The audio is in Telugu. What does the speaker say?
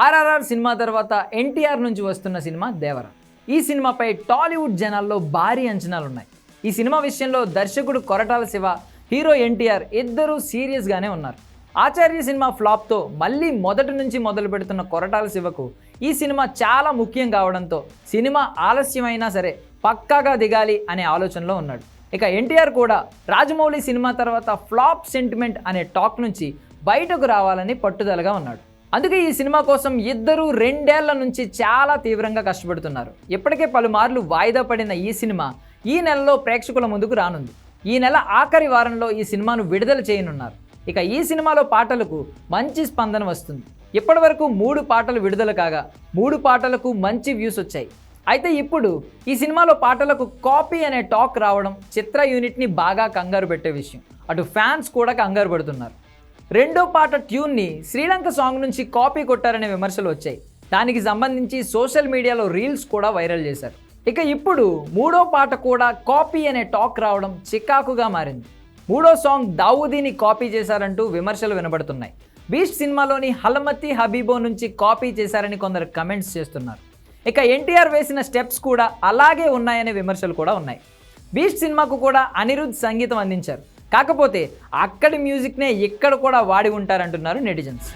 ఆర్ఆర్ఆర్ సినిమా తర్వాత ఎన్టీఆర్ నుంచి వస్తున్న సినిమా దేవర. ఈ సినిమాపై టాలీవుడ్ జనాల్లో భారీ అంచనాలు ఉన్నాయి. ఈ సినిమా విషయంలో దర్శకుడు కొరటాల శివ, హీరో ఎన్టీఆర్ ఇద్దరూ సీరియస్గానే ఉన్నారు. ఆచార్య సినిమా ఫ్లాప్తో మళ్ళీ మొదటి నుంచి మొదలు పెడుతున్న కొరటాల శివకు ఈ సినిమా చాలా ముఖ్యం కావడంతో సినిమా ఆలస్యమైనా సరే పక్కాగా దిగాలి అనే ఆలోచనలో ఉన్నాడు. ఇక ఎన్టీఆర్ కూడా రాజమౌళి సినిమా తర్వాత ఫ్లాప్ సెంటిమెంట్ అనే టాక్ నుంచి బయటకు రావాలని పట్టుదలగా ఉన్నాడు. అందుకే ఈ సినిమా కోసం ఇద్దరూ 2 ఏళ్ల నుంచి చాలా తీవ్రంగా కష్టపడుతున్నారు. ఇప్పటికే పలుమార్లు వాయిదా పడిన ఈ సినిమా ఈ నెలలో ప్రేక్షకుల ముందుకు రానుంది. ఈ నెల ఆఖరి వారంలో ఈ సినిమాను విడుదల చేయనున్నారు. ఇక ఈ సినిమాలో పాటలకు మంచి స్పందన వస్తుంది. ఇప్పటి వరకు 3 పాటలు విడుదల కాగా 3 పాటలకు మంచి వ్యూస్ వచ్చాయి. అయితే ఇప్పుడు ఈ సినిమాలో పాటలకు కాపీ అనే టాక్ రావడం చిత్ర యూనిట్ని బాగా కంగారు పెట్టే విషయం. అటు ఫ్యాన్స్ కూడా కంగారు పడుతున్నారు. 2వ పాట ట్యూన్ని శ్రీలంక సాంగ్ నుంచి కాపీ కొట్టారనే విమర్శలు వచ్చాయి. దానికి సంబంధించి సోషల్ మీడియాలో రీల్స్ కూడా వైరల్ చేశారు. ఇక ఇప్పుడు 3వ పాట కూడా కాపీ అనే టాక్ రావడం చికాకుగా మారింది. 3వ సాంగ్ దావూదీని కాపీ చేశారంటూ విమర్శలు వినబడుతున్నాయి. బీస్ట్ సినిమాలోని హలమతి హబీబో నుంచి కాపీ చేశారని కొందరు కమెంట్స్ చేస్తున్నారు. ఇక ఎన్టీఆర్ వేసిన స్టెప్స్ కూడా అలాగే ఉన్నాయనే విమర్శలు కూడా ఉన్నాయి. బీస్ట్ సినిమాకు కూడా అనిరుద్ధ్ సంగీతం అందించారు. కాకపోతే అక్కడి మ్యూజిక్నే ఇక్కడ కూడా వాడి ఉంటారంటున్నారు నెటిజన్స్.